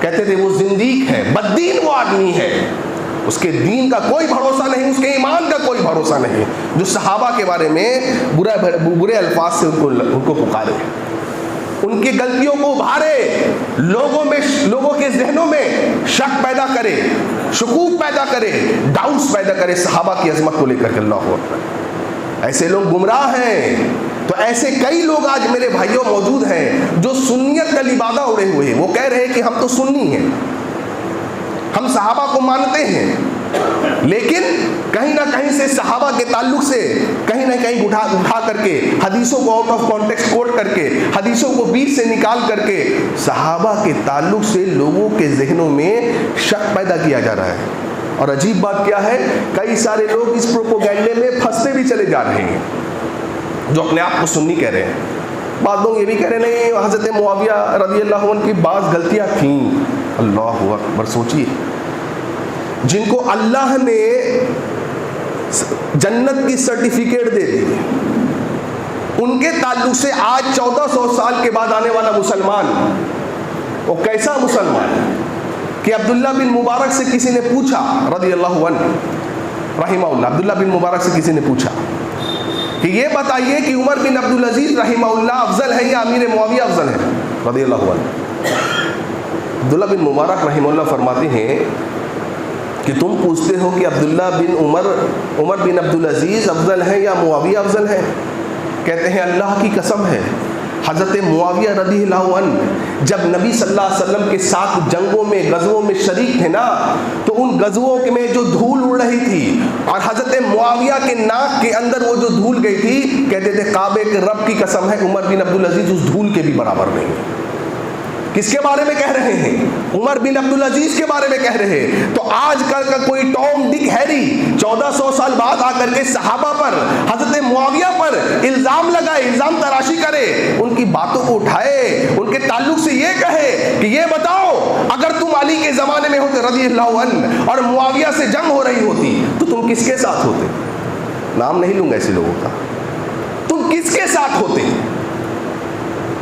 کہتے تھے وہ زندیق ہے، بددین وہ آدمی ہے، اس کے دین کا کوئی بھروسہ نہیں، اس کے ایمان کا کوئی بھروسہ نہیں، جو صحابہ کے بارے میں برے الفاظ سے ان کو پکارے، ان کی غلطیوں کو ابھارے، لوگوں کے ذہنوں میں شک پیدا کرے، شکوک پیدا کرے، ڈاؤٹس پیدا کرے صحابہ کی عظمت کو لے کر کے۔ اللہ اکبر، ایسے لوگ گمراہ ہیں۔ تو ایسے کئی لوگ آج میرے بھائیوں موجود ہیں جو سنیت کا لبادہ اڑے ہوئے ہیں، وہ کہہ رہے ہیں کہ ہم تو سنی ہیں، ہم صحابہ کو مانتے ہیں، لیکن کہیں نہ کہیں سے صحابہ کے تعلق سے کہیں نہ کہیں اٹھا کر کے حدیثوں کو آؤٹ آف کانٹیکسٹ کوٹ کر کے، حدیثوں کو بیچ سے نکال کر کے صحابہ کے تعلق سے لوگوں کے ذہنوں میں شک پیدا کیا جا رہا ہے۔ اور عجیب بات کیا ہے، کئی سارے لوگ اس پروپیگنڈے میں پھنستے بھی چلے جا رہے ہیں، جو اپنے آپ کو سنی کہہ رہے ہیں۔ بعض لوگ یہ بھی کہہ رہے ہیں نہیں، حضرت معاویہ رضی اللہ عنہ کی بعض غلطیاں تھیں۔ اللہ اکبر، سوچیے، جن کو اللہ نے جنت کی سرٹیفکیٹ دے دی، ان کے تعلق سے آج 1400 سال کے بعد آنے والا مسلمان، وہ کیسا مسلمان کہ عبداللہ بن مبارک سے کسی نے پوچھا رضی اللہ عنہ رحمہ اللہ، عبداللہ بن مبارک سے کسی نے پوچھا کہ یہ بتائیے کہ عمر بن عبدالعزیز رحمہ اللہ افضل ہے یا امیر معاویہ افضل ہے رضی اللہ عنہ؟ عبداللہ بن مبارک رحمہ اللہ فرماتے ہیں کہ تم پوچھتے ہو کہ عبداللہ بن عمر بن عبدالعزیز افضل ہے یا معاویہ افضل ہے؟ کہتے ہیں اللہ کی قسم ہے، حضرت معاویہ رضی اللہ عنہ جب نبی صلی اللہ علیہ وسلم کے ساتھ جنگوں میں غزووں میں شریک تھے نا، تو ان غزووں میں جو دھول اڑ رہی تھی اور حضرت معاویہ کے ناک کے اندر وہ جو دھول گئی تھی، کہتے تھے کعبے کے رب کی قسم ہے عمر بن عبدالعزیز اس دھول کے بھی برابر نہیں۔ کس کے بارے میں کہہ رہے ہیں؟ عمر بن عبدالعزیز کے بارے میں کہہ رہے ہیں۔ تو آج کل کا کوئی ٹام ڈک ہیری 1400 سال بعد آ کر کے صحابہ پر، حضرت معاویہ پر الزام لگائے، الزام تراشی کرے، ان کی باتوں کو اٹھائے، ان کے تعلق سے یہ کہے کہ یہ بتاؤ اگر تم علی کے زمانے میں ہوتے رضی اللہ عنہ اور معاویہ سے جنگ ہو رہی ہوتی تو تم کس کے ساتھ ہوتے؟ نام نہیں لوں گا ایسے لوگوں کا، تم کس کے ساتھ ہوتے؟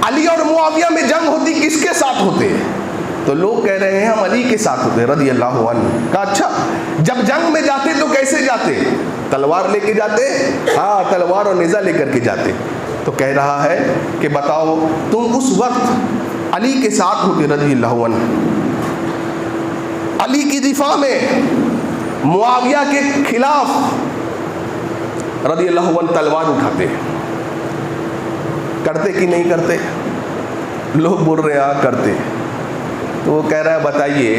علی اور معاویہ میں جنگ ہوتی کس کے ساتھ ہوتے؟ تو لوگ کہہ رہے ہیں ہم علی کے ساتھ ہوتے رضی اللہ عنہ۔ کہا اچھا، جب جنگ میں جاتے تو کیسے جاتے؟ تلوار لے کے جاتے؟ ہاں، تلوار اور نیزہ لے کر کے جاتے۔ تو کہہ رہا ہے کہ بتاؤ تم اس وقت علی کے ساتھ ہوتے رضی اللہ عنہ، علی کی دفاع میں معاویہ کے خلاف رضی اللہ عنہ تلوار اٹھاتے، کرتے کہ نہیں کرتے؟ لوگ بول رہے ہیں کرتے۔ تو وہ کہہ رہا ہے بتائیے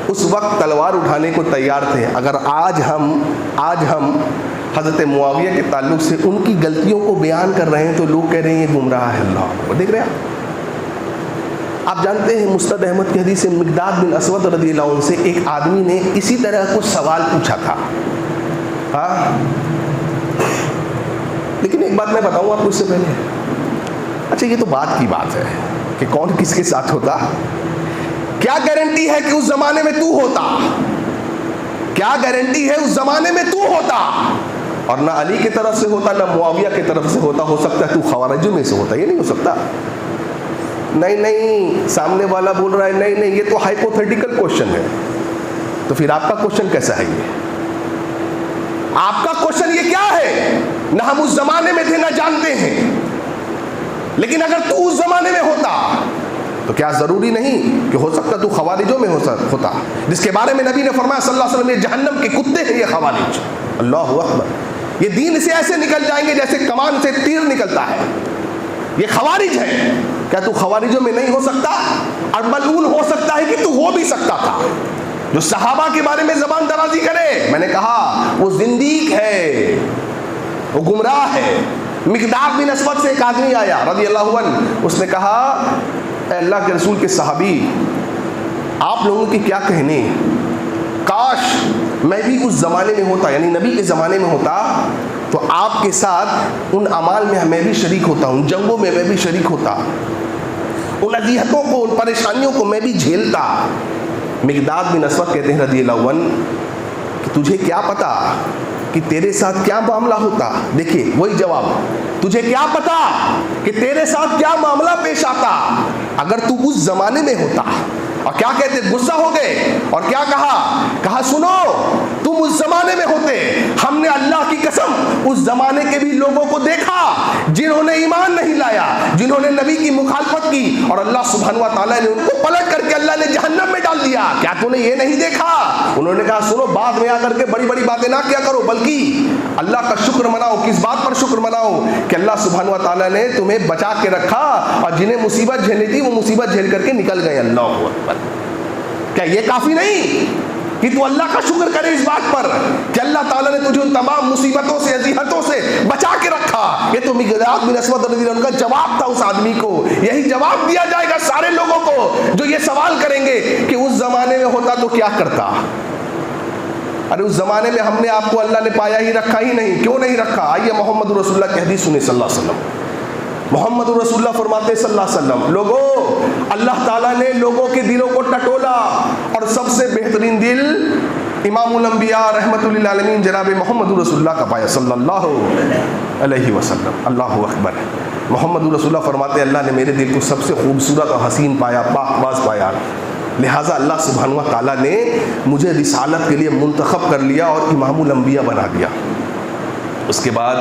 اس وقت تلوار اٹھانے کو تیار تھے، اگر آج ہم حضرت معاویہ کے تعلق سے ان کی غلطیوں کو بیان کر رہے ہیں تو لوگ کہہ رہے ہیں یہ گمراہ ہے۔ اللہ دیکھ رہے ہیں آپ جانتے ہیں مستد احمد کی حدیث سے مقداد بن اسود رضی اللہ عنہ سے ایک آدمی نے اسی طرح کچھ سوال پوچھا تھا۔ ہاں، لیکن ایک بات میں بتاؤں آپ کو اس سے پہلے، اچھا یہ تو بات کی بات ہے کہ کون کس کے ساتھ ہوتا، کیا گارنٹی ہے کہ اس زمانے میں تو ہوتا؟ کیا گارنٹی ہے اس زمانے میں تو ہوتا اور نہ علی کی طرف سے ہوتا نہ معاویہ کی طرف سے ہوتا؟ ہو سکتا ہے تو خوارجوں میں سے ہوتا، یہ نہیں ہو سکتا۔ نہیں، سامنے والا بول رہا ہے نہیں یہ تو ہائپوتھیٹیکل کوشچن ہے۔ تو پھر آپ کا کوشچن کیسا ہے؟ یہ آپ کا کوشچن یہ کیا ہے؟ نہ ہم اس زمانے میں تھے نہ جانتے ہیں، لیکن اگر تو اس زمانے میں ہوتا تو کیا ضروری نہیں کہ ہو سکتا تو خوارجوں میں ہوتا، جس کے بارے میں نبی نے فرمایا صلی اللہ علیہ وسلم یہ جہنم کے کتے ہیں یہ خوارج۔ اللہ اکبر، یہ دین سے ایسے نکل جائیں گے جیسے کمان سے تیر نکلتا ہے، یہ خوارج ہے۔ کیا تو خوارجوں میں نہیں ہو سکتا؟ اور ملعون ہو سکتا ہے کہ تو ہو بھی سکتا تھا۔ جو صحابہ کے بارے میں زبان درازی کرے، میں نے کہا وہ زندیق ہے، وہ گمراہ ہے۔ مقداد بن اسود سے ایک آدمی آیا رضی اللہ عنہ، اس نے کہا اے اللہ کے رسول کے صحابی، آپ لوگوں کے کیا کہنے، کاش میں بھی اس زمانے میں ہوتا، یعنی نبی کے زمانے میں ہوتا تو آپ کے ساتھ ان اعمال میں میں بھی شریک ہوتا، ان جنگوں میں میں بھی شریک ہوتا، ان اذیتوں کو ان پریشانیوں کو میں بھی جھیلتا۔ مقداد بن اسود کہتے ہیں رضی اللہ عنہ کہ تجھے کیا پتا کہ تیرے ساتھ کیا معاملہ ہوتا؟ دیکھیے وہی جواب، تجھے کیا پتا کہ تیرے ساتھ کیا معاملہ پیش آتا؟ اگر تو اس زمانے میں ہوتا، اور کیا کہتے؟ غصہ ہو گئے اور کیا کہا سنو تم اس زمانے میں ہوتے، ہم نے اللہ کی قسم اس زمانے کے بھی لوگوں کو دیکھا جنہوں نے ایمان نہیں لایا، جنہوں نے نبی کی مخالفت کی، اور اللہ سبحانہ و تعالیٰ نے ان کو پلٹ کر کے اللہ نے جہنم میں ڈال دیا۔ کیا تو نے یہ نہیں دیکھا؟ انہوں نے کہا سنو بعد میں آ کر کے بڑی بڑی باتیں نہ کیا کرو، بلکہ اللہ کا شکر مناؤ۔ کس بات پر شکر مناؤ؟ کہ اللہ سبحانہ و تعالیٰ نے تمہیں بچا کے رکھا، اور جنہیں مصیبت جھیلنی تھی وہ مصیبت جھیل کر کے نکل گئے۔ اللہ اکبر! کیا یہ کافی نہیں کہ تو اللہ کا شکر کرے اس بات پر کہ اللہ تعالیٰ نے تجھے ان تمام مصیبتوں سے، اذیتوں سے بچا کے رکھا؟ یہ تو مقداد بن اسود رضی اللہ عنہ کا جواب تھا اس آدمی کو۔ یہی جواب دیا جائے گا سارے لوگوں کو جو یہ سوال کریں گے کہ اس زمانے میں ہوتا تو کیا کرتا؟ ارے اس زمانے میں ہم نے آپ کو اللہ نے پایا ہی رکھا ہی نہیں، کیوں نہیں رکھا؟ آئیے محمد رسول اللہ کی حدیث سنیں صلی اللہ علیہ وسلم۔ محمد رسول اللہ فرماتے صلی اللہ علیہ وسلم، لوگوں اللہ تعالیٰ نے لوگوں کے دلوں کو ٹٹولا، اور سب سے بہترین دل امام الانبیاء رحمت للعالمین جناب محمد رسول اللہ کا پایا صلی اللہ علیہ وسلم۔ اللہ اکبر! محمد رسول اللہ فرماتے اللہ نے میرے دل کو سب سے خوبصورت اور حسین پایا، پاک باز پایا، لہٰذا اللہ سبحانہ و تعالیٰ نے مجھے رسالت کے لیے منتخب کر لیا اور امام الانبیاء بنا دیا۔ اس کے بعد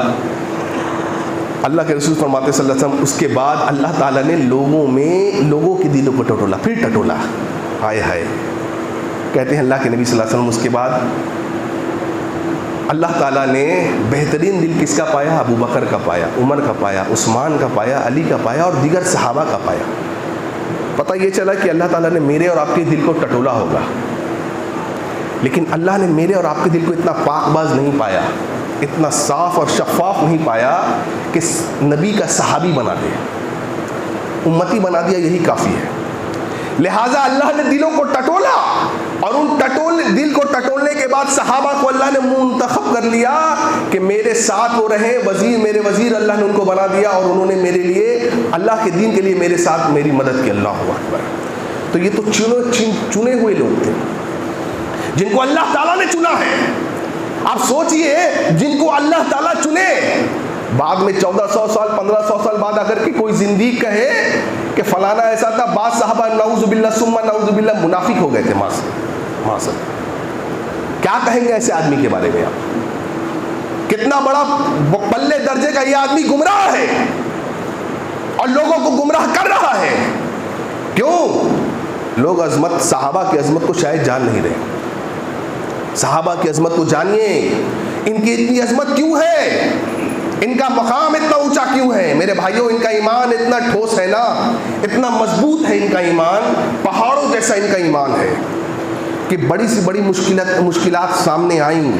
اللہ کے رسول فرماتے صلی اللہ علیہ وسلم، اس کے بعد اللہ تعالیٰ نے لوگوں کے دلوں کو ٹٹولا، پھر ٹٹولا۔ ہائے ہائے! کہتے ہیں اللہ کے نبی صلی اللہ علیہ وسلم، اس کے بعد اللہ تعالیٰ نے بہترین دل کس کا پایا؟ ابو بکر کا پایا، عمر کا پایا، عثمان کا پایا، علی کا پایا، اور دیگر صحابہ کا پایا۔ پتہ یہ چلا کہ اللہ تعالیٰ نے میرے اور آپ کے دل کو ٹٹولا ہوگا، لیکن اللہ نے میرے اور آپ کے دل کو اتنا پاک باز نہیں پایا، اتنا صاف اور شفاف نہیں پایا کہ نبی کا صحابی بنا دے، امتی بنا دیا، یہی کافی ہے۔ لہٰذا اللہ نے دلوں کو ٹٹولا، اور ان دل کو ٹٹولنے کے بعد صحابہ کو اللہ نے منتخب کر لیا کہ میرے ساتھ وہ رہیں، میرے وزیر اللہ نے ان کو بنا دیا، اور انہوں نے میرے لیے اللہ کے دین کے لیے میرے ساتھ میری مدد کی۔ اللہ اکبر! تو یہ تو چنے ہوئے لوگ تھے جن کو اللہ تعالیٰ نے چنا ہے۔ آپ سوچئے جن کو اللہ تعالیٰ چنے، بعد میں 1400 سال 1500 سال بعد اگر کہ کوئی زندگی کہے کہ فلانا ایسا تھا، بعض صحابہ نعوذ باللہ ثم نعوذ باللہ منافق ہو گئے تھے، ماسل کیا کہیں گے ایسے آدمی کے بارے میں؟ آپ کتنا بڑا پلے درجے کا یہ آدمی گمراہ ہے اور لوگوں کو گمراہ کر رہا ہے۔ کیوں؟ لوگ صحابہ کی عظمت کو شاید جان نہیں رہے۔ صحابہ کی عظمت کو جانیے، ان کی اتنی عظمت کیوں ہے، ان کا مقام اتنا اونچا کیوں ہے؟ میرے بھائیوں، ان کا ایمان اتنا ٹھوس ہے نا، اتنا مضبوط ہے ان کا ایمان، پہاڑوں جیسا ان کا ایمان ہے کہ بڑی سی بڑی مشکلات سامنے آئیں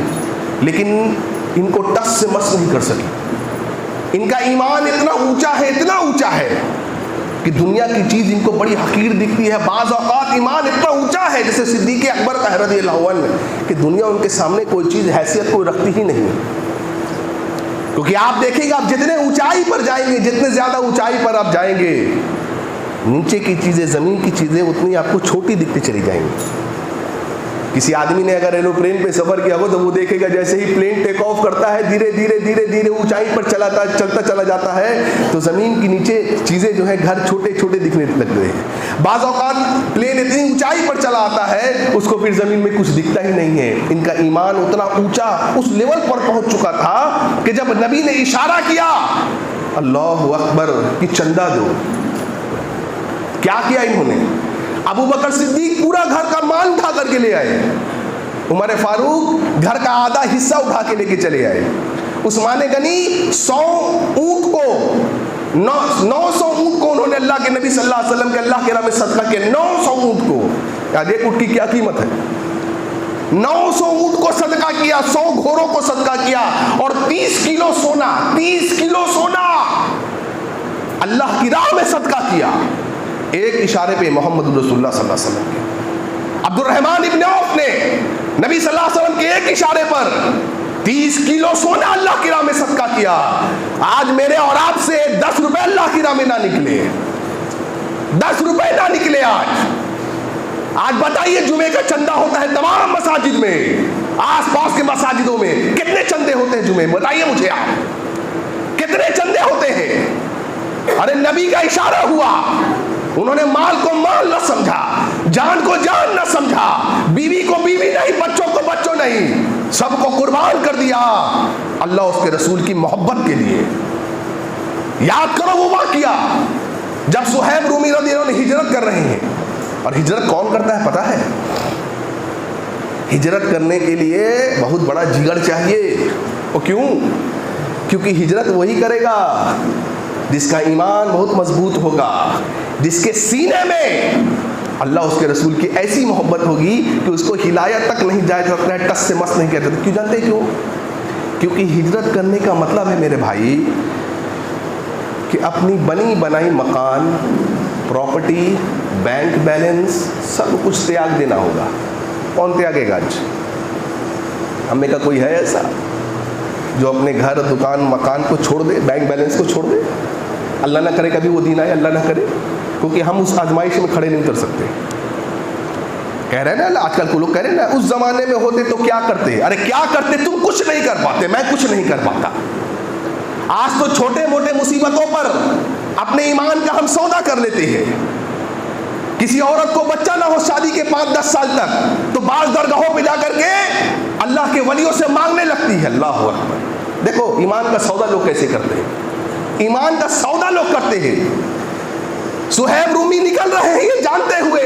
لیکن ان کو ٹس سے مس نہیں کر سکی۔ ان کا ایمان اتنا اونچا ہے کہ دنیا کی چیز ان کو بڑی حقیر دکھتی ہے۔ بعض اوقات ایمان اتنا اونچا ہے جیسے صدیق اکبر کا رضی اللہ عنہ کہ دنیا ان کے سامنے کوئی چیز حیثیت کوئی رکھتی ہی نہیں، کیونکہ آپ دیکھیں گے آپ جتنے اونچائی پر جائیں گے، جتنے زیادہ اونچائی پر آپ جائیں گے، نیچے کی چیزیں، زمین کی چیزیں اتنی آپ کو چھوٹی دکھتی چلی جائیں گی۔ کسی آدمی نے اگر ایروپلین پہ سفر کیا ہو تو وہ دیکھے گا جیسے ہی پلین ٹیک آف کرتا ہے دھیرے دھیرے اونچائی پر چلتا چلا جاتا ہے تو زمین کے نیچے چیزیں جو ہیں گھر چھوٹے چھوٹے دکھنے لگتے ہیں۔ بعض اوقات پلین اتنی اونچائی پر چلا آتا ہے اس کو پھر زمین میں کچھ دکھتا ہی نہیں ہے۔ ان کا ایمان اتنا اونچا اس لیول پر پہنچ چکا تھا کہ جب نبی نے اشارہ کیا اللہ اکبر کہ چندہ دو، کیا کیا انہوں نے؟ ابو بکر صدیق پورا گھر کا مال اٹھا کر کے لے آئے، عمر فاروق گھر کا آدھا حصہ اٹھا کے لے کے چلے آئے، عثمان غنی 100 اونٹ کو 900 اونٹ کو انہوں نے اللہ کے نبی صلی اللہ علیہ وسلم کے اللہ کے راہ میں صدقہ کیا۔ 900 اونٹ کو، یاد ایک اونٹ کی کیا قیمت ہے؟ 900 اونٹ کو صدقہ کیا، 100 گھوڑوں کو صدقہ کیا، اور 30 کلو سونا اللہ کی راہ میں صدقہ کیا۔ ایک اشارے پہ محمد رسول اللہ صلی اللہ علیہ وسلم کے عبد الرحمن ابن عوف نے نبی صلی اللہ علیہ وسلم کے ایک اشارے پر 30 کلو سونا اللہ کی راہ میں صدقہ کیا۔ آج میرے اور آپ سے 10 روپے اللہ کی راہ میں نہ نکلے، 10 روپے نہ نکلے آج بتائیے جمعے کا چندہ ہوتا ہے تمام مساجد میں، آس پاس کے مساجدوں میں کتنے چندے ہوتے ہیں جمعے؟ بتائیے مجھے آپ کتنے چندے ہوتے ہیں؟ ارے نبی کا اشارہ ہوا انہوں نے مال کو مال نہ سمجھا، جان کو جان نہ سمجھا، بیوی کو بیوی نہیں، بچوں کو بچوں نہیں، سب کو قربان کر دیا اللہ اس کے رسول کی محبت کے لیے۔ یاد کرو وہ واقعہ جب صہیب رومی رضی اللہ عنہ ہجرت کر رہے ہیں، اور ہجرت کون کرتا ہے پتہ ہے؟ ہجرت کرنے کے لیے بہت بڑا جگر چاہیے۔ اور کیوں؟ کیونکہ ہجرت وہی کرے گا جس کا ایمان بہت مضبوط ہوگا، جس کے سینے میں اللہ اس کے رسول کی ایسی محبت ہوگی کہ اس کو ہلایا تک نہیں جائے سکتا ہے، ٹس سے مس نہیں کہتے۔ کیوں جانتے کیوں؟ کیونکہ ہجرت کرنے کا مطلب ہے میرے بھائی کہ اپنی بنی بنائی مکان، پراپرٹی، بینک بیلنس سب کچھ تیاگ دینا ہوگا۔ کون تیاگے گا آج؟ ہم میں کا کوئی ہے ایسا جو اپنے گھر، دکان، مکان کو چھوڑ دے، بینک بیلنس کو چھوڑ دے؟ اللہ نہ کرے کبھی وہ دن آئے، اللہ نہ کرے، کیونکہ ہم اس آزمائش میں کھڑے نہیں کر سکتے۔ کہہ رہے ہیں نا آج کل کو لوگ کہہ رہے ہیں نا اس زمانے میں ہوتے تو کیا کرتے؟ ارے کیا کرتے؟ تم کچھ نہیں کر پاتے، میں کچھ نہیں کر پاتا۔ آج تو چھوٹے موٹے مصیبتوں پر اپنے ایمان کا ہم سودا کر لیتے ہیں۔ کسی عورت کو بچہ نہ ہو شادی کے 5-10 سال تک تو بعض درگاہوں پہ جا کر کے اللہ کے ولیوں سے مانگنے لگتی ہے۔ اللہ اکبر! دیکھو ایمان کا سودا لوگ کیسے کرتے ہیں، ایمان کا سودا لوگ کرتے ہیں۔ صہیب رومی نکل رہے ہیں یہ جانتے ہوئے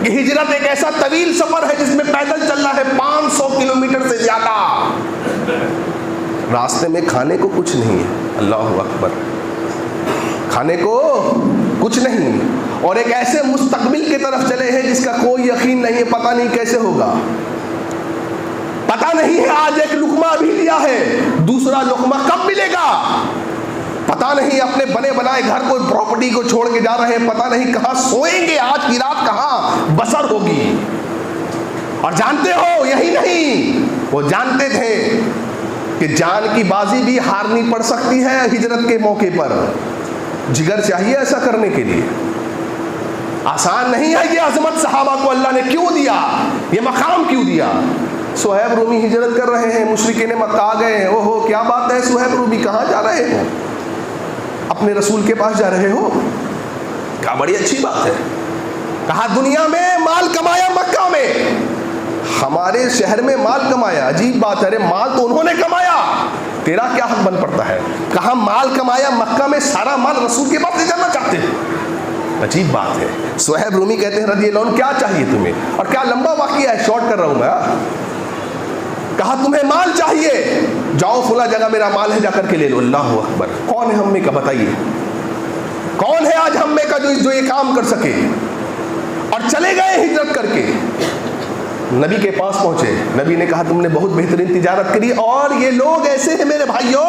کہ ہجرت ایک ایسا طویل سفر ہے جس میں پیدل چلنا ہے 500 کلومیٹر سے زیادہ، راستے میں کھانے کو کچھ نہیں ہے۔ اللہ اکبر! کھانے کو کچھ نہیں، اور ایک ایسے مستقبل کی طرف چلے ہیں جس کا کوئی یقین نہیں ہے، پتہ نہیں کیسے ہوگا، پتہ نہیں ہے آج ایک لقمہ بھی لیا ہے، دوسرا لقمہ کب ملے گا، پتہ نہیں اپنے بنے بنائے گھر کو، پراپرٹی کو چھوڑ کے جا رہے ہیں، پتہ نہیں کہاں سوئیں گے، آج کی رات کہاں بسر ہوگی۔ اور جانتے ہو یہی نہیں، وہ جانتے تھے کہ جان کی بازی بھی ہارنی پڑ سکتی ہے ہجرت کے موقع پر۔ جگر چاہیے ایسا کرنے کے لیے، آسان نہیں ہے یہ عظمت صحابہ کو اللہ نے کیوں دیا، یہ مقام کیوں دیا۔ صہیب رومی ہجرت کر رہے ہیں، مشرکین مکہ آ گئے ہیں، اوہو کیا بات ہے صہیب رومی کہاں جا رہے ہو؟ اپنے رسول کے پاس جا رہے ہو؟ کہا بڑی اچھی بات ہے، کہا دنیا میں مال کمایا مکہ میں، ہمارے شہر میں مال کمایا، عجیب بات ہے، ارے مال تو انہوں نے کمایا، تیرا کیا حق بن پڑتا ہے؟ کہا مال کمایا مکہ میں، سارا مال رسول کے پاس لے جانا چاہتے ہیں، عجیب بات ہے۔ صہیب رومی کہتے ہیں رضی اللہ عنہ کیا چاہیے تمہیں؟ اور کیا لمبا واقعہ ہے، شارٹ کر رہا ہوں میں۔ کہا تمہیں مال چاہیے، جاؤ فلاں جگہ میرا مال ہے، جا کر کے لے لو۔ اللہ اکبر! کون ہے ہم میں کا بتائیے، کون ہے آج ہم میں کا جو یہ کام کر سکے؟ اور چلے گئے ہجرت کر کے، نبی کے پاس پہنچے، نبی نے کہا تم نے بہت بہترین تجارت کری، اور یہ لوگ ایسے ہیں میرے بھائیوں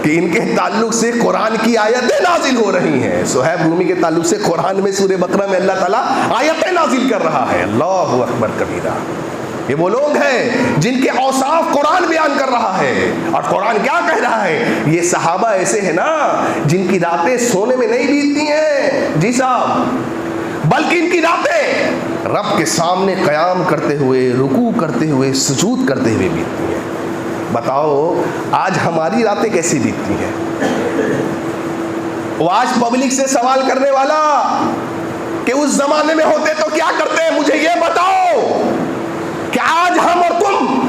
کہ ان کے تعلق سے قرآن کی آیتیں نازل ہو رہی ہیں۔ صہیب رومی کے تعلق سے قرآن میں سورہ بقرہ میں اللہ تعالیٰ آیتیں نازل کر رہا ہے۔ اللہ اکبر کبیرہ! یہ وہ لوگ ہیں جن کے اوصاف قرآن بیان کر رہا ہے، اور قرآن کیا کہہ رہا ہے؟ یہ صحابہ ایسے ہیں نا جن کی راتیں سونے میں نہیں بیتتی ہیں جی صاحب، بلکہ ان کی راتیں رب کے سامنے قیام کرتے ہوئے، رکوع کرتے ہوئے، سجود کرتے ہوئے بیتتی ہیں۔ بتاؤ آج ہماری راتیں کیسی بیتتی ہیں؟ وہ آج پبلک سے سوال کرنے والا کہ اس زمانے میں ہوتے تو کیا کرتے، مجھے یہ بتاؤ کہ آج ہم اور تم،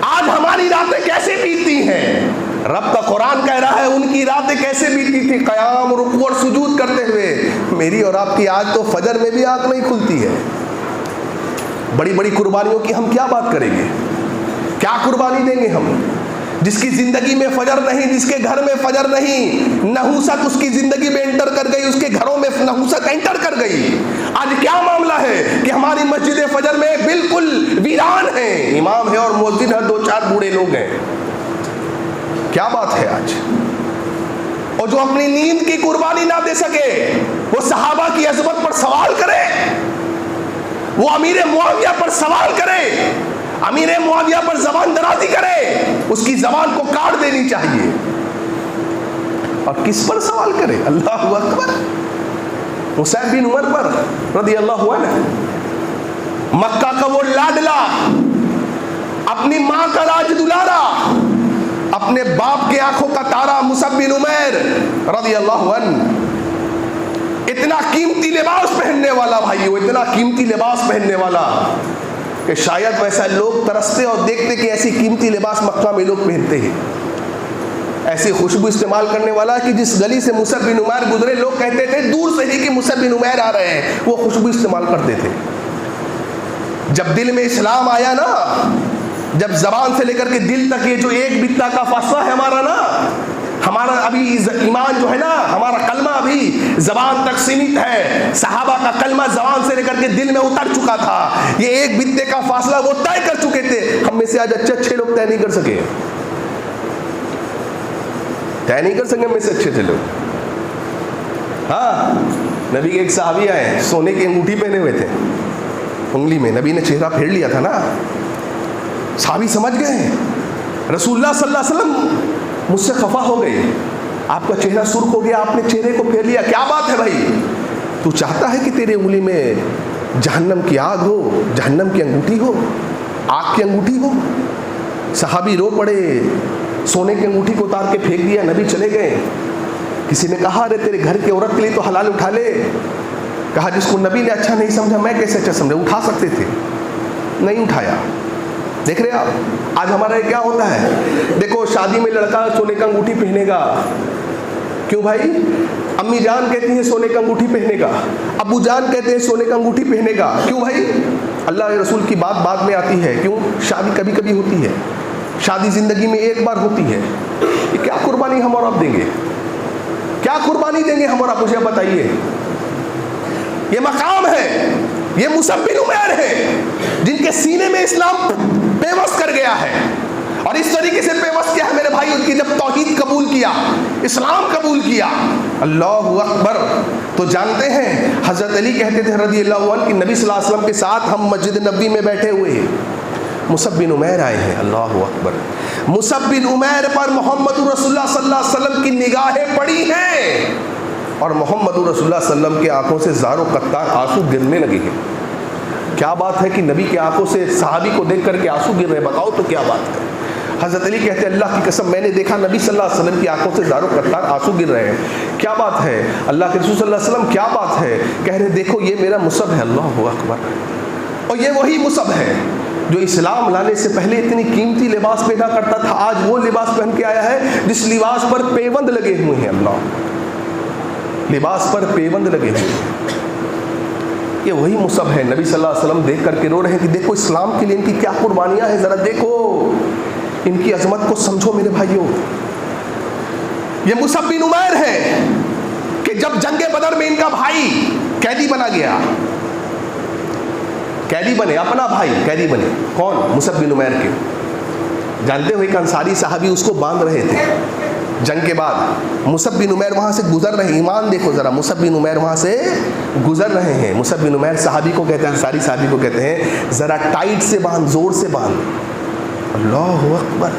آج ہماری راتیں کیسے بیتتی ہیں؟ رب کا قرآن کہہ رہا ہے ان کی راتیں کیسے بیتتی تھی، قیام، رکوع اور سجود کرتے ہوئے۔ میری اور آپ کی آج تو فجر میں بھی آنکھ نہیں کھلتی ہے۔ بڑی بڑی قربانیوں کی ہم کیا بات کریں گے، کیا قربانی دیں گے ہم؟ جس کی زندگی میں فجر نہیں، جس کے گھر میں فجر نہیں، نحوست اس کی زندگی میں انٹر کر گئی، اس کے گھروں میں نحوست انٹر کر گئی۔ آج کیا معاملہ ہے کہ ہماری مسجد فجر میں بالکل ویران ہیں، امام ہے اور مؤذن ہے، 2-4 بوڑھے لوگ ہیں۔ کیا بات ہے آج؟ اور جو اپنی نیند کی قربانی نہ دے سکے، وہ صحابہ کی عظمت پر سوال کرے، وہ امیر معاویہ پر سوال کرے، امیر معاویہ پر زبان درازی کرے، اس کی زبان کو کاٹ دینی چاہیے۔ اور کس پر سوال کرے؟ اللہ اکبر! مصعب بن عمر پر رضی اللہ عنہ، مکہ کا وہ لاڈلا، اپنی ماں کا راج دلارا، اپنے باپ کے آنکھوں کا تارا، مصعب بن عمیر رضی اللہ عنہ، اتنا قیمتی لباس پہننے والا بھائیو، اتنا قیمتی لباس پہننے والا کہ شاید ویسا لوگ ترستے اور دیکھتے کہ ایسی قیمتی لباس مکہ میں لوگ پہنتے ہیں. ایسی خوشبو استعمال کرنے والا کہ جس گلی سے مصعب بن عمیر گزرے لوگ کہتے تھے دور سے ہی کہ مصعب بن عمیر آ رہے ہیں، وہ خوشبو استعمال کرتے تھے. جب دل میں اسلام آیا نا، جب زبان سے لے کر کے دل تک یہ جو ایک بتہ کا فاصلہ ہے ہمارا نا، ہمارا ابھی ایمان جو ہے نا، ہمارا کلمہ ابھی زبان تک سیمت ہے. صحابہ کا کلمہ زبان سے لے کر کے دل میں اتر چکا تھا. یہ ایک بتے کا فاصلہ وہ طے کر چکے تھے. ہم میں سے آج اچھے لوگ طے نہیں کر سکے، طے نہیں کر سکے ہم میں سے اچھے لوگ. ہاں، نبی کے ایک صحابی آئے، سونے کی انگوٹھی پہنے ہوئے تھے انگلی میں. نبی نے چہرہ پھیر لیا تھا نا، صحابی سمجھ گئے رسول اللہ صلی اللہ علیہ وسلم مجھ سے خفا ہو گئے، آپ کا چہرہ سرخ ہو گیا، آپ نے چہرے کو پھیر لیا، کیا بات ہے بھائی؟ تو چاہتا ہے کہ تیرے انگلی میں جہنم کی آگ ہو، جہنم کی انگوٹھی ہو، آگ کی انگوٹھی ہو؟ صحابی رو پڑے، سونے کی انگوٹھی کو اتار کے پھینک دیا. نبی چلے گئے. کسی نے کہا ارے تیرے گھر کے عورت کے لیے تو حلال اٹھا لے. کہا جس کو نبی نے اچھا نہیں سمجھا میں کیسے اچھا سمجھا؟ اٹھا سکتے تھے، نہیں اٹھایا. دیکھ رہے آپ آج ہمارا کیا ہوتا ہے؟ دیکھو شادی میں لڑکا سونے کا انگوٹھی پہنے گا، کیوں بھائی؟ امی جان کہتی ہیں سونے کا انگوٹھی پہنے گا، ابو جان کہتے ہیں سونے کا انگوٹھی پہنے گا، کیوں بھائی؟ اللہ کے رسول کی بات بعد میں آتی ہے. کیوں؟ شادی کبھی کبھی ہوتی ہے، شادی زندگی میں ایک بار ہوتی ہے. یہ کیا قربانی ہم اور آپ دیں گے؟ کیا قربانی دیں گے ہم اور آپ؟ مجھے بتائیے. یہ مقام ہے، یہ مصعب بن عمیر ہے جن کے سینے میں اسلام پیوست کر گیا ہے. اور اس طریقے سے پیوست کیا ہے میرے بھائی، ان کی جب توحید قبول کیا، اسلام قبول کیا، اللہ اکبر. تو جانتے ہیں حضرت علی کہتے تھے رضی اللہ عنہ کہ نبی صلی اللہ علیہ وسلم کے ساتھ ہم مسجد نبوی میں بیٹھے ہوئے ہیں، مصعب بن عمیر آئے ہیں. اللہ اکبر. مصعب بن عمیر پر محمد رسول اللہ صلی اللہ علیہ وسلم کی نگاہیں پڑی ہیں اور محمد رسول اللہ صلی اللہ علیہ وسلم کی آنکھوں سے زار و قطار آنسو گرنے لگے ہیں. کیا بات ہے کہ نبی کی آنکھوں سے صحابی کو دیکھ کر کے آنسو گر رہے، بتاؤ تو کیا بات ہے؟ حضرت علی کہتے ہیں اللہ کی قسم میں نے دیکھا نبی صلی اللہ علیہ وسلم کی آنکھوں سے زار و قطار آنسو گر رہے ہیں. کیا بات ہے؟ اللہ کے رسول صلی اللہ علیہ وسلم کیا بات ہے؟ کہہ رہے دیکھو یہ میرا مصعب ہے. اللہ اکبر. اور یہ وہی مصعب ہے جو اسلام لانے سے پہلے اتنی قیمتی لباس پہنا کرتا تھا، آج وہ لباس پہن کے آیا ہے جس لباس پر پیوند لگے ہوئے ہیں. اللہ، لباس پر پیوند لگے ہوئے ہیں. یہ وہی مصعب ہے. نبی صلی اللہ علیہ وسلم دیکھ کر کے رو رہے ہیں کہ دیکھو اسلام کے لیے ان کی کیا قربانیاں ہیں، ذرا دیکھو ان کی عظمت کو سمجھو میرے بھائیوں. یہ مصعب بن عمیر ہے کہ جب جنگ بدر میں ان کا بھائی قیدی بنا گیا، قیدی بنے، اپنا بھائی قیدی بنے. کون؟ مصعب بن عمیر کے. جانتے ہو ایک انصاری صحابی اس کو باندھ رہے تھے جنگ کے بعد. مصعب بن عمیر وہاں سے گزر رہے ہیں، ایمان دیکھو ذرا، مصعب بن عمیر وہاں سے گزر رہے ہیں. مصعب بن عمیر صحابی کو کہتے ہیں، انصاری صحابی کو کہتے ہیں ذرا ٹائٹ سے باندھ، زور سے باندھ. اللہ اکبر.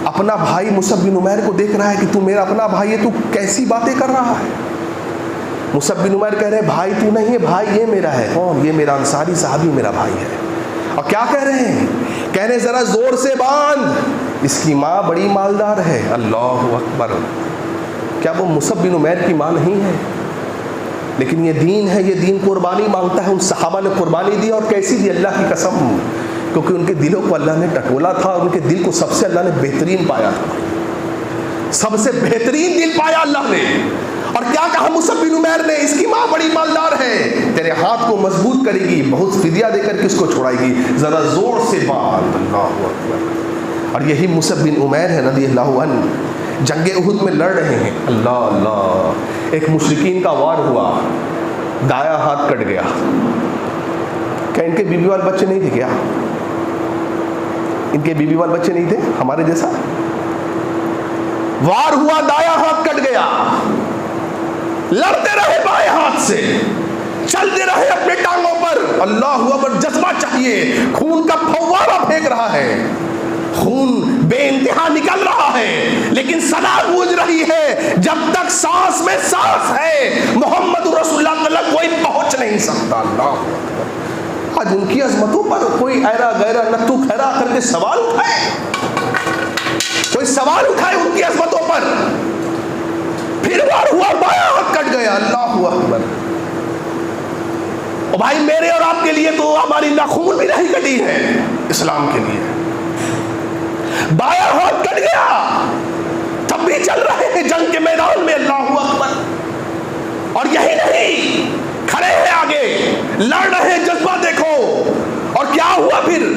اپنا بھائی مصعب بن عمیر کو دیکھ رہا ہے کہ تو میرا اپنا بھائی ہے، تو کیسی باتیں کر رہا ہے؟ مصعب بن عمیر کہہ رہے ہیں بھائی تو نہیں ہے، بھائی یہ میرا ہے. کون؟ یہ میرا انصاری صحابی میرا بھائی ہے. اور کیا کہہ رہے ہیں؟ کہہ رہے ہیں ذرا زور سے باندھ، اس کی ماں بڑی مالدار ہے. اللہ اکبر. کیا وہ مصعب بن عمیر کی ماں نہیں ہے؟ لیکن یہ دین ہے، یہ دین قربانی مانگتا ہے. ان صحابہ نے قربانی دی، اور کیسی دی؟ اللہ کی قسم، کیونکہ ان کے دلوں کو اللہ نے ٹٹولا تھا، اور ان کے دل کو سب سے اللہ نے بہترین پایا تھا، سب سے بہترین دل پایا اللہ نے. اور کیا کہا مصعب بن عمیر نے؟ اس کی ماں بڑی مالدار ہے، تیرے ہاتھ کو مضبوط کرے گی، بہت فدیہ دے کر کے اس کو چھوڑائے گی، ذرا زور سے باندھ. اللہ اکبر. اور یہی مصعب بن عمیر ہے رضی اللہ عنہ، جنگ احد میں لڑ رہے ہیں. اللہ اللہ. ایک مشرکین کا وار ہوا، دایاں ہاتھ کٹ گیا. کیا ان کے بیوی والے بچے نہیں تھے؟ کیا ان کے بیوی والے بچے نہیں تھے ہمارے جیسا؟ وار ہوا، دایاں ہاتھ کٹ گیا، لڑتے رہے بائیں ہاتھ سے، چلتے رہے اپنے ٹانگوں پر. اللہ اکبر. جذبہ چاہیے، خون کا فوارہ پھینک رہا ہے، خون بے انتہا نکل رہا ہے، لیکن صدا گونج رہی ہے جب تک سانس میں سانس ہے محمد رسول اللہ تک کوئی پہنچ نہیں سکتا. اللہ اکبر. آج ان کی عظمتوں پر کوئی ایرا غیرہ نتو خیرہ کر کے سوال اٹھائے، کوئی سوال اٹھائے ان کی عظمتوں پر. پھر پھر وار ہوا اور بایاں ہاتھ کٹ گیا. اللہ اکبر. اور بھائی میرے اور آپ کے لیے تو ہماری ناخون بھی نہیں کٹی ہے, اسلام کے لیے بایاں ہاتھ کٹ گیا, تب بھی چل رہے ہیں جنگ کے میدان میں. اللہ اکبر. اور یہی نہیں, کھڑے ہیں آگے, لڑ رہے ہیں, جذبہ دیکھو. اور کیا ہوا پھر,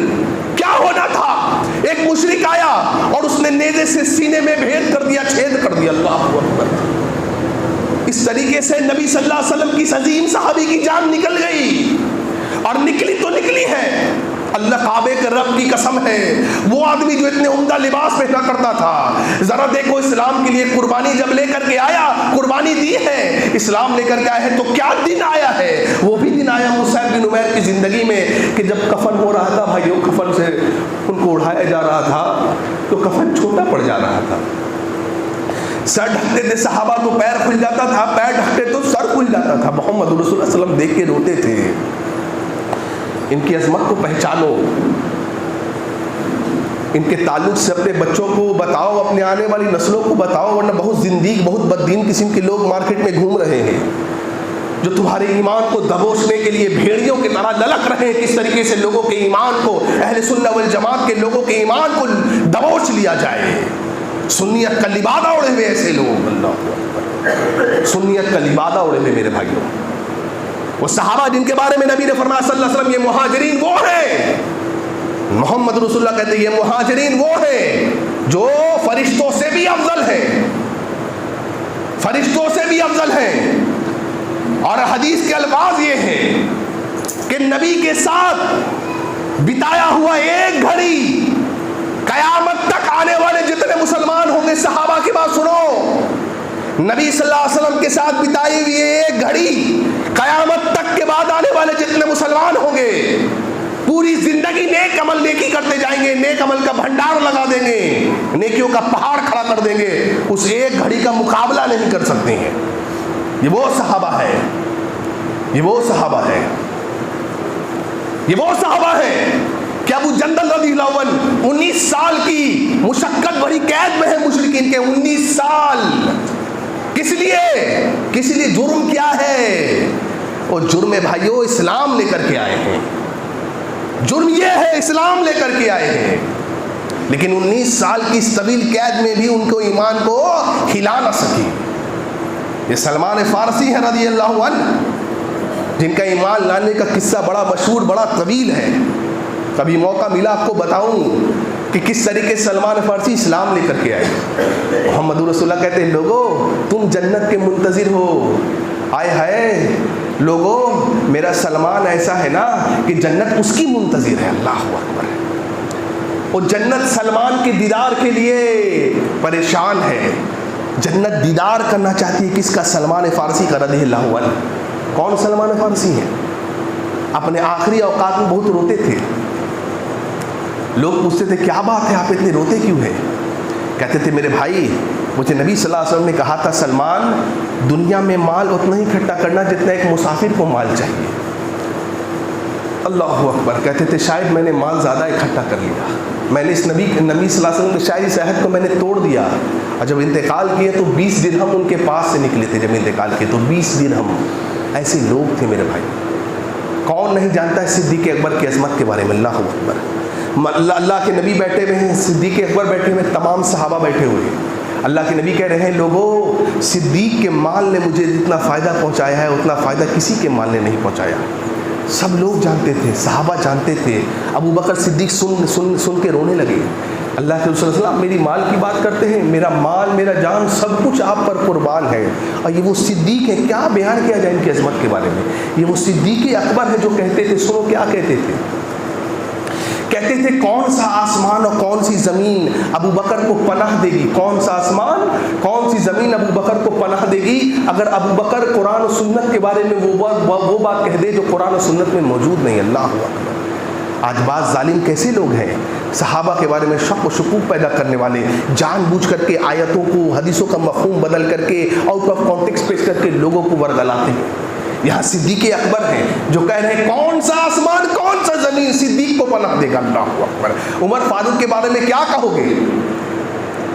کیا ہونا تھا؟ ایک مشرک آیا اور اس نے نیزے سے سینے میں بھید کر دیا, چھید کر دیا. اللہ اکبر. اس طریقے سے نبی صلی اللہ علیہ وسلم کی اس عظیم صحابی کی جان نکل گئی, اور نکلی تو نکلی ہے. اللہ کعبے کے رب کی قسم ہے, وہ آدمی جو اتنے عمدہ لباس پہنا کرتا تھا, ذرا دیکھو اسلام کے لیے قربانی جب لے کر کے آیا, قربانی دی ہے, اسلام لے کر کے آیا ہے, تو کیا دن آیا ہے؟ وہ بھی دن آیا مصعب بن عمیر کی زندگی میں کہ جب کفن ہو رہا تھا بھائیوں, کفن سے ان کو اڑایا جا رہا تھا تو کفن چھوٹا پڑ جا رہا تھا. سر ڈھکتے تھے صحابہ تو پیر کھل جاتا تھا, پیر ڈھکتے تو سر کھل جاتا تھا. محمد رسول اللہ صلی اللہ علیہ وسلم دیکھ کے روتے تھے. ان کی عظمت کو پہچانو, ان کے تعلق سے اپنے بچوں کو بتاؤ, اپنے آنے والی نسلوں کو بتاؤ, ورنہ بہت زندگی بہت بددین قسم کے لوگ مارکیٹ میں گھوم رہے ہیں جو تمہارے ایمان کو دبوچنے کے لیے بھیڑیوں کی طرح للک رہے ہیں. کس طریقے سے لوگوں کے ایمان کو, اہل سنت والجماعت کے لوگوں کے ایمان کو دبوچ لیا جائے. سنیت کا لبادہ اڑے ہوئے ایسے لوگ, اللہ سنیت کا لبادہ اڑے ہوئے میرے بھائیوں. وہ صحابہ جن کے بارے میں نبی نے فرمایا صلی اللہ علیہ وسلم, یہ مہاجرین وہ ہیں, محمد رسول اللہ کہتے ہیں یہ مہاجرین وہ ہیں جو فرشتوں سے بھی افضل ہیں, فرشتوں سے بھی افضل ہیں. اور حدیث کے الفاظ یہ ہیں کہ نبی کے ساتھ بتایا ہوا ایک گھڑی قیامت تک آنے والے جتنے مسلمان ہوں گے, صحابہ کی بات سنو, نبی صلی اللہ علیہ وسلم کے ساتھ بتائی ہوئی ایک گھڑی قیامت تک کے بعد آنے والے جتنے مسلمان ہوں گے, پوری زندگی نیک عمل نیکی کرتے جائیں گے, نیک عمل کا بھنڈار لگا دیں گے, نیکیوں کا پہاڑ کھڑا کر دیں گے, اس ایک گھڑی کا مقابلہ نہیں کر سکتے ہیں. یہ وہ صحابہ ہے, یہ وہ صحابہ ہے, یہ وہ صحابہ ہے کہ ابو جندل رضی اللہ عنہ 19 سال کی مشقت بھری قید میں ہے مشرکین کے. 19 سال کس لیے جرم کیا ہے؟ اور جرم بھائیو اسلام لے کر کے آئے ہیں, جرم یہ ہے اسلام لے کر کے آئے ہیں. لیکن 19 سال کی اس طویل قید میں بھی ان کو ایمان کو ہلا نہ سکی. یہ سلمان فارسی ہیں رضی اللہ عنہ, جن کا ایمان لانے کا قصہ بڑا مشہور, بڑا طویل ہے. کبھی موقع ملا آپ کو بتاؤں کہ کس طریقے سے سلمان فارسی اسلام لے کر کے آئے. محمد رسول اللہ کہتے ہیں لوگو تم جنت کے منتظر ہو, آئے ہائے لوگو میرا سلمان ایسا ہے نا کہ جنت اس کی منتظر ہے. اللہ اکبر. اور جنت سلمان کے دیدار کے لیے پریشان ہے, جنت دیدار کرنا چاہتی ہے کس کا؟ سلمان فارسی کا رضی اللہ عنہ. کون سلمان فارسی ہیں؟ اپنے آخری اوقات میں بہت روتے تھے. لوگ پوچھتے تھے کیا بات ہے آپ اتنے روتے کیوں ہیں؟ کہتے تھے میرے بھائی مجھے نبی صلی اللہ علیہ وسلم نے کہا تھا سلمان دنیا میں مال اتنا ہی اکٹھا کرنا جتنا ایک مسافر کو مال چاہیے. اللہ اکبر. کہتے تھے شاید میں نے مال زیادہ اکٹھا کر لیا, میں نے اس نبی صلی اللہ علیہ وسلم کے شاعری صحت کو میں نے توڑ دیا. اور جب انتقال کیے تو 20 درہم ان کے پاس سے نکلے تھے. جب انتقال کیے تو 20 درہم. ایسے لوگ تھے میرے بھائی. کون نہیں جانتا ہے صدیق اکبر کی عظمت کے بارے میں؟ اللہ اکبر. اللہ کے نبی بیٹھے ہوئے ہیں, صدیق اکبر بیٹھے ہوئے, تمام صحابہ بیٹھے ہوئے ہیں. اللہ کے نبی کہہ رہے ہیں لوگوں صدیق کے مال نے مجھے جتنا فائدہ پہنچایا ہے اتنا فائدہ کسی کے مال نے نہیں پہنچایا. سب لوگ جانتے تھے, صحابہ جانتے تھے. ابو بکر صدیق سن کے رونے لگے. اللہ کے رسول صلی اللہ علیہ وسلم میری مال کی بات کرتے ہیں, میرا مال میرا جان سب کچھ آپ پر قربان ہے. اور یہ وہ صدیق ہیں, کیا بیان کیا جائے ان کی عظمت کے بارے میں. یہ وہ صدیق اکبر ہے جو کہتے تھے, سنو کیا کہتے تھے. کہتے تھے کون سا آسمان اور کون سی زمین ابو بکر کو پناہ دے گی, کون سا آسمان کون سی زمین ابو بکر کو پناہ دے گی اگر ابو بکر قرآن و سنت کے بارے میں وہ بات کہہ دے جو قرآن و سنت میں موجود نہیں. اللہ اکبر. آج بعض ظالم کیسے لوگ ہیں صحابہ کے بارے میں شک و شکوک پیدا کرنے والے, جان بوجھ کر کے آیتوں کو حدیثوں کا مفہوم بدل کر کے آؤٹ آف کانٹیکسٹ پیش کر کے لوگوں کو ورگلاتے ہیں. یہاں صدیق اکبر ہیں جو کہہ رہے ہیں کون سا آسمان کون سا زمین صدیق کو پناہ دے گا. اللہ اکبر. عمر فاروق کے بارے میں کیا کہو گے؟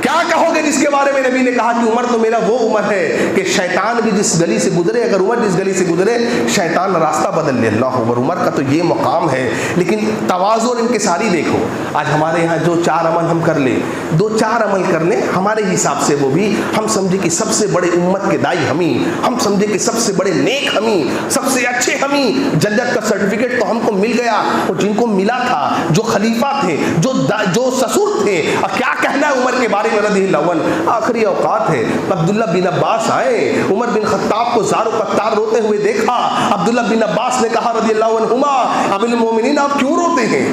کیا کہو گے جس کے بارے میں نبی نے کہا کہ عمر تو میرا وہ عمر ہے کہ شیطان بھی جس گلی سے گزرے، اگر عمر جس گلی سے گزرے شیطان راستہ بدل لے. اللہ اکبر. عمر کا تو یہ مقام ہے. لیکن تواضع اور انکساری دیکھو. آج ہمارے یہاں جو 4 عمل ہم کر لیں، 2-4 عمل کر لیں، ہمارے حساب سے وہ بھی ہم سمجھے کہ سب سے بڑے امت کے دائی ہم سمجھے کہ سب سے بڑے نیک سب سے اچھے جنت کا سرٹیفکیٹ تو ہم کو مل گیا. اور جن کو ملا تھا، جو خلیفہ تھے، جو سسر تھے، اور کیا کہنا ہے عمر کے بارے میں رضی اللہ عنہ. آخری اوقات ہے. عبداللہ بن عباس آئے، عمر بن خطاب کو زار و قطار روتے ہوئے دیکھا. عبداللہ بن عباس نے کہا رضی اللہ عنہما، ابی المومنین آپ کیوں روتے ہیں؟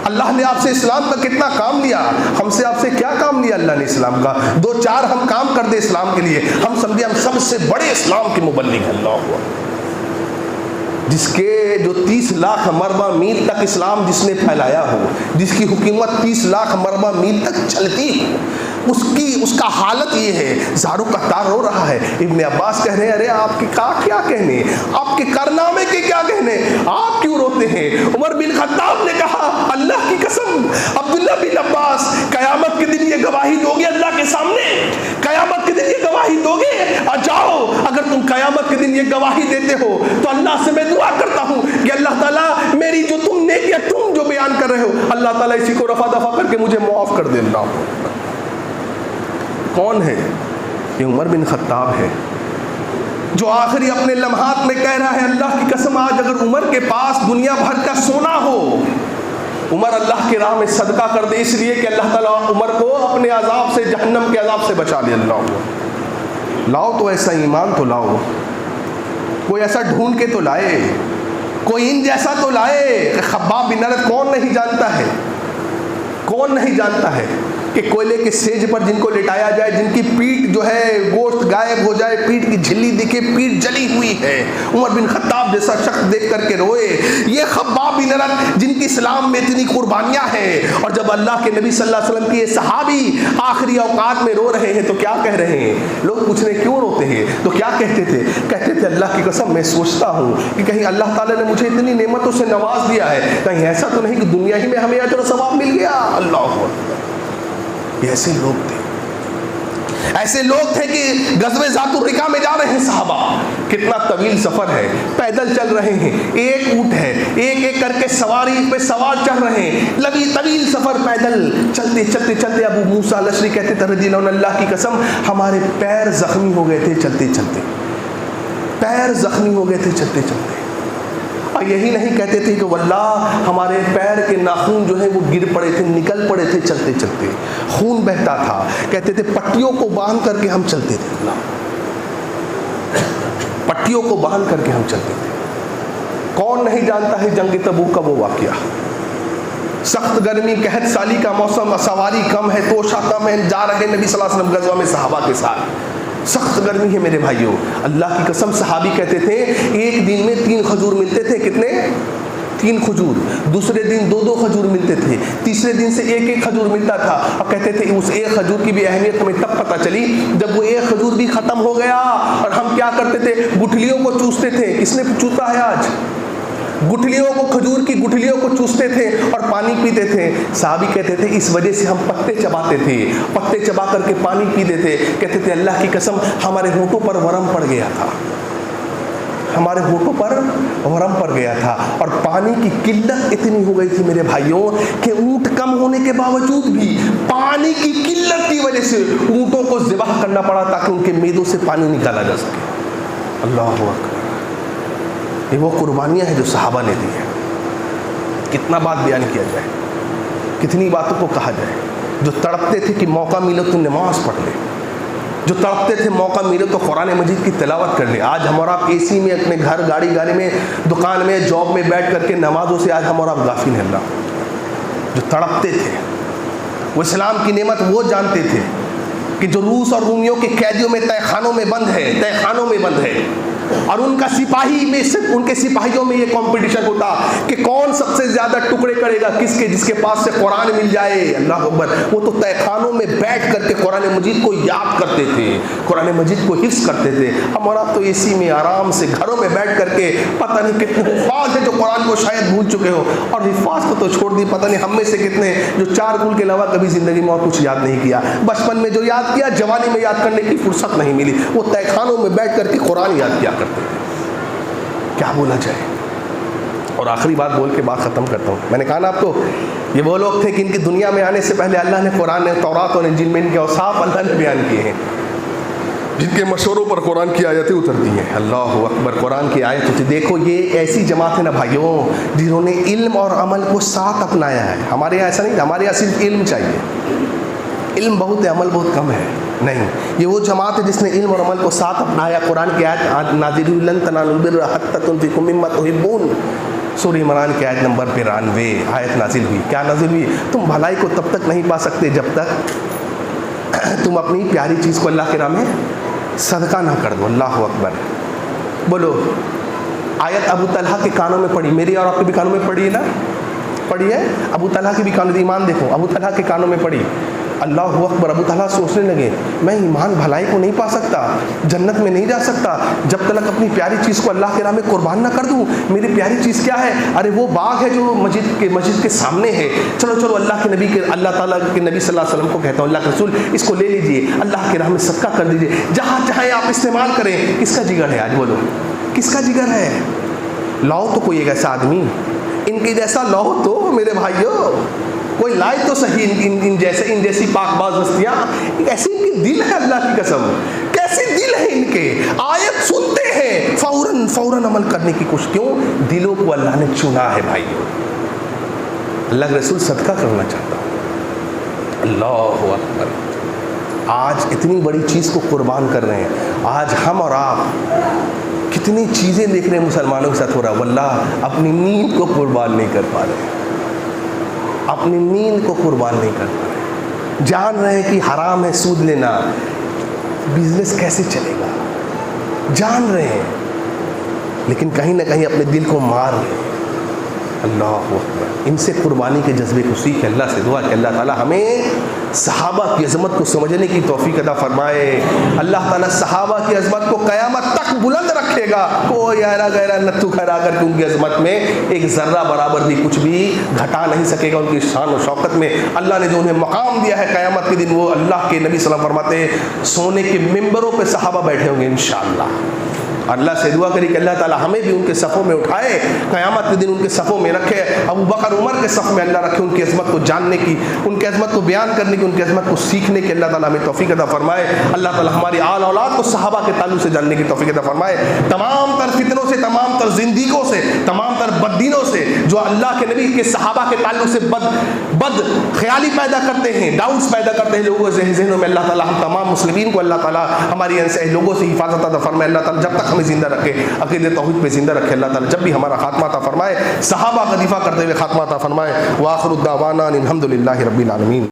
اللہ نے آپ سے اسلام کا کتنا کام لیا، ہم سے آپ سے کیا کام لیا اللہ نے اسلام کا؟ 2-4 ہم کام کر دے اسلام کے لیے، ہم سمجھے ہم سب سے بڑے اسلام کے مبلغ ہیں. اللہ جس کے جو 30 لاکھ مربع میل تک اسلام جس نے پھیلایا ہو، جس کی حکومت 30 لاکھ مربع میل تک چلتی ہو، اس کا حالت یہ ہے، زارو کا تار رو رہا ہے. ابن عباس کہہ رہے ہیں ارے آپ کے کیا کہنے، آپ کے کارنامے کے کیا کہنے، آپ کیوں روتے ہیں؟ عمر بن خطاب نے کہا اللہ کی قسم عبداللہ بن عباس، قیامت کے دن یہ گواہی دو گے اللہ کے سامنے، قیامت کے دن یہ گواہی دو گے. اور جاؤ، اگر تم قیامت کے دن یہ گواہی دیتے ہو تو اللہ سے میں دعا کرتا ہوں کہ اللہ تعالیٰ میری جو تم نیکیاں تم جو بیان کر رہے ہو، اللہ تعالیٰ اسی کو رفع دفع کر کے مجھے معاف کر دے. اللہ کون ہے؟ یہ عمر بن خطاب ہے، جو آخری اپنے لمحات میں کہہ رہا ہے اللہ کی قسم آج اگر عمر کے پاس دنیا بھر کا سونا ہو، عمر اللہ کی راہ میں صدقہ کر دے، اس لیے کہ اللہ تعالیٰ عمر کو اپنے عذاب سے، جہنم کے عذاب سے بچا لے. اللہ لاؤ تو ایسا ایمان تو لاؤ، کوئی ایسا ڈھونڈ کے تو لائے، کوئی ان جیسا تو لائے. خباب بن ارد کون نہیں جانتا ہے، کون نہیں جانتا ہے کہ کوئلے کے سیج پر جن کو لٹایا جائے، جن کی پیٹھ جو ہے گوشت غائب ہو جائے، پیٹھ کی جھلی دکھے، پیٹھ جلی ہوئی ہے. عمر بن خطاب جیسا شخص دیکھ کر کے روئے. یہ خباب بن ارد جن کی اسلام میں اتنی قربانیاں ہیں، اور جب اللہ کے نبی صلی اللہ علیہ وسلم کی یہ صحابی آخری اوقات میں رو رہے ہیں تو کیا کہہ رہے ہیں؟ لوگ پوچھ رہے کیوں روتے ہیں تو کیا کہتے تھے؟ کہتے تھے اللہ کی قسم میں سوچتا ہوں کہ کہیں اللہ تعالیٰ نے مجھے اتنی نعمتوں سے نواز دیا ہے، کہیں ایسا تو نہیں کہ دنیا ہی میں ہمیں اجر و ثواب مل گیا. اللہ یہ ایسے لوگ تھے، ایسے لوگ تھے کہ غزوہ ذات الرقاع میں جا رہے ہیں صحابہ، کتنا طویل سفر ہے، پیدل چل رہے ہیں، ایک اونٹ ہے، ایک ایک کر کے سواری پہ سوار چڑھ رہے ہیں، طویل سفر پیدل چلتے چلتے چلتے. ابو موسیٰ الاشعری کہتے تھے رضی اللہ عنہ اللہ کی قسم ہمارے پیر زخمی ہو گئے تھے چلتے چلتے، پیر زخمی ہو گئے تھے چلتے چلتے. اور یہی نہیں کہتے تھے کہ واللہ ہمارے پیر کے ناخن جو ہیں وہ گر پڑے تھے، نکل پڑے تھے چلتے چلتے، خون بہتا تھا. کہتے تھے پٹیوں کو باندھ کر کے ہم چلتے تھے، پٹیوں کو باندھ کر کے ہم چلتے تھے. کون نہیں جانتا ہے جنگ تبوک کا وہ واقعہ، سخت گرمی، قحط سالی کا موسم، سواری کم ہے، توشہ کم ہے، جا رہے نبی صلی اللہ علیہ وسلم غزوہ میں صحابہ کے ساتھ، سخت گرمی ہے میرے بھائیوں. اللہ کی قسم صحابی کہتے تھے ایک دن میں 3 کھجور ملتے تھے. کتنے؟ 3 کھجور. دوسرے دن 2 کھجور ملتے تھے، تیسرے دن سے 1 کھجور ملتا تھا. اور کہتے تھے اس 1 کھجور کی بھی اہمیت ہمیں تب پتہ چلی جب وہ 1 کھجور بھی ختم ہو گیا اور ہم کیا کرتے تھے؟ گٹھلیوں کو چوستے تھے. کس نے چوسا ہے آج؟ گٹھلیوں کو، کھجور کی گٹھلیوں کو چوستے تھے اور پانی پیتے تھے. صحابی کہتے تھے اس وجہ سے ہم پتے چباتے تھے، پتے چبا کر کے پانی پیتے تھے. کہتے تھے اللہ کی قسم ہمارے ہونٹوں پر ورم پڑ گیا تھا، ہمارے ہونٹوں پر ورم پڑ گیا تھا. اور پانی کی قلت اتنی ہو گئی تھی میرے بھائیوں کہ اونٹ کم ہونے کے باوجود بھی پانی کی قلت کی وجہ سے اونٹوں کو ذبح کرنا پڑا تاکہ ان کے میدوں سے پانی نکالا جا سکے. اللہ اکبر. یہ وہ قربانیاں ہیں جو صحابہ نے دی ہیں. کتنا بات بیان کیا جائے، کتنی باتوں کو کہا جائے. جو تڑپتے تھے کہ موقع ملے تو نماز پڑھ لے، جو تڑپتے تھے موقع ملے تو قرآن مجید کی تلاوت کر لے. آج ہم اور آپ اے سی میں، اپنے گھر، گاڑی میں، دکان میں، جاب میں بیٹھ کر کے نمازوں سے آج ہم اور آپ غافل ہیں. اللہ جو تڑپتے تھے وہ اسلام کی نعمت وہ جانتے تھے کہ جو روس اور رومیوں کے قیدیوں میں تہہ خانوں میں بند ہے، اور ان کا سپاہی میں سے ان کے سپاہیوں میں یہ کمپٹیشن ہوتا کہ کون سب سے زیادہ ٹکڑے کرے گا، جس کے پاس سے قرآن مل جائے. اللہ اکبر. وہ تو تہہ خانوں میں بیٹھ کر کے قرآن مجید کو یاد کرتے تھے، قرآن مجید کو حفظ کرتے تھے. ہمارا تو اے سی میں آرام سے گھروں میں بیٹھ کر کے پتہ نہیں کتنے حفاظ ہیں جو قرآن کو شاید بھول چکے ہو، اور حفاظ کو تو چھوڑ دی، پتہ نہیں ہم میں سے کتنے جو 4 گول کے علاوہ کبھی زندگی میں اور کچھ یاد نہیں کیا. بچپن میں جو یاد کیا جوانی میں یاد کرنے کی فرصت نہیں ملی. وہ تہہ خانوں میں بیٹھ کر کے قرآن یاد کیا کرتے تھے. کیا بولا جائے. اور آخری بات بول کے بات ختم کرتا ہوں. میں نے کہا نا آپ کو، یہ وہ لوگ تھے کہ ان کی دنیا میں آنے سے پہلے اللہ نے قرآن، تورات اور انجیل میں ان کے اوصاف اللہ نے بیان کیے ہیں، جن کے مشوروں پر قرآن کی آیتیں اترتی ہیں. اللہ اکبر. قرآن کی آیت ہوتی. دیکھو یہ ایسی جماعت ہے نا بھائیوں جنہوں نے علم اور عمل کو ساتھ اپنایا ہے. ہمارے یہاں ایسا نہیں، ہمارے یہاں صرف علم چاہیے، علم بہت ہے عمل بہت کم ہے. نہیں، یہ وہ جماعت ہے جس نے علم اور عمل کو ساتھ اپنایا. قرآن کی آیت نازل ہوئی، لن تنالوا البر حتی تنفقوا مما تحبون. سورہ عمران کی آیت نمبر 92 آیت نازل ہوئی. کیا نازل ہوئی؟ تم بھلائی کو تب تک نہیں پا سکتے جب تک تم اپنی پیاری چیز کو اللہ کے راہ میں صدقہ نہ کر دو. اللہ اکبر. بولو. آیت ابو طلحہ کے کانوں میں پڑی، میری اور آپ کے بھی کانوں میں پڑی ہے نا، پڑی ہے. ابو طلحہ کے بھی کانوں، ایمان دیکھو، ابو طلحہ کے کانوں میں پڑی. اللہ اکبر. ابو طلحہ سوچنے لگے میں ایمان بھلائی کو نہیں پا سکتا، جنت میں نہیں جا سکتا جب تک اپنی پیاری چیز کو اللہ کے راہ میں قربان نہ کر دوں. میری پیاری چیز کیا ہے؟ ارے وہ باغ ہے جو مسجد کے سامنے ہے. چلو اللہ کے نبی کے، اللہ تعالیٰ کے نبی صلی اللہ علیہ وسلم کو کہتا ہوں، اللہ کے رسول اس کو لے لیجئے، اللہ کے راہ میں صدقہ کر دیجئے، جہاں چاہیں آپ استعمال کریں. کس کا جگر ہے آج؟ بولو کس کا جگر ہے؟ لاؤ تو کوئی ایک ایسا آدمی ان کے جیسا لاؤ تو میرے بھائیوں، کوئی لائے تو صحیح ان جیسی پاک باز ہستیاں. ایسی ان کی دل ہے، اللہ کی قسم کیسے دل ہے ان کے. آیت سنتے ہیں فوراً عمل کرنے کی کوشش. کیوں؟ دلوں کو اللہ نے چنا ہے بھائیوں. اللہ کے رسول صدقہ کرنا چاہتا ہوں. اللہ اکبر. آج اتنی بڑی چیز کو قربان کر رہے ہیں. آج ہم اور آپ کتنی چیزیں دیکھ رہے ہیں مسلمانوں کے ساتھ ہو رہا ہے، واللہ اپنی نیند کو قربان نہیں کر پا رہے، اپنی نیند کو قربان نہیں کر پا رہے. جان رہے ہیں کہ حرام ہے سود لینا، بزنس کیسے چلے گا، جان رہے ہیں، لیکن کہیں نہ کہیں اپنے دل کو مار رہے ہیں. اللہ اکبر. ان سے قربانی کے جذبے کو سیکھ. اللہ سے دعا کہ اللہ تعالیٰ ہمیں صحابہ کی عظمت کو سمجھنے کی توفیق عطا فرمائے. اللہ تعالیٰ صحابہ کی عظمت کو قیامت تک بلند رکھے گا. کوئی ایرا غیرہ نتو کھرا کر کے ان کی عظمت میں ایک ذرہ برابر بھی کچھ بھی گھٹا نہیں سکے گا. ان کی شان و شوکت میں اللہ نے جو انہیں مقام دیا ہے قیامت کے دن، وہ اللہ کے نبی صلی اللہ علیہ وسلم فرماتے ہیں سونے کے ممبروں پہ صحابہ بیٹھے ہوں گے انشاءاللہ. اللہ سے دعا کری کہ اللہ تعالیٰ ہمیں بھی ان کے صفوں میں اٹھائے، قیامت کے دن ان کے صفوں میں رکھے. ابو بکر عمر کے صف میں اللہ رکھے. ان کی عظمت کو جاننے کی، ان کی عظمت کو بیان کرنے کی، ان کی عظمت کو سیکھنے کی اللہ تعالیٰ ہمیں توفیق عطا فرمائے. اللہ تعالیٰ ہماری آل اولاد کو صحابہ کے تعلق سے جاننے کی توفیق عطا فرمائے. تمام تر فتنوں سے، تمام تر زندگیوں سے، تمام تر بددینوں سے جو اللہ کے نبی کے صحابہ کے تعلق سے بد خیالی پیدا کرتے ہیں، ڈاؤٹس پیدا کرتے ہیں لوگوں کے ذہنوں میں، اللہ تعالیٰ ہم تمام مسلمین کو اللہ تعالیٰ ہماری ایسے لوگوں سے حفاظت عطا فرمائے. اللہ تعالیٰ جب تک ہمیں زندہ رکھے، عقیدہ توحید پہ زندہ رکھے. اللہ تعالیٰ جب بھی ہمارا خاتمہ عطا فرمائے، صحابہ کا دفاع کرتے ہوئے خاتمہ عطا فرمائے. وآخر الدعوانا الحمد للہ رب العالمین.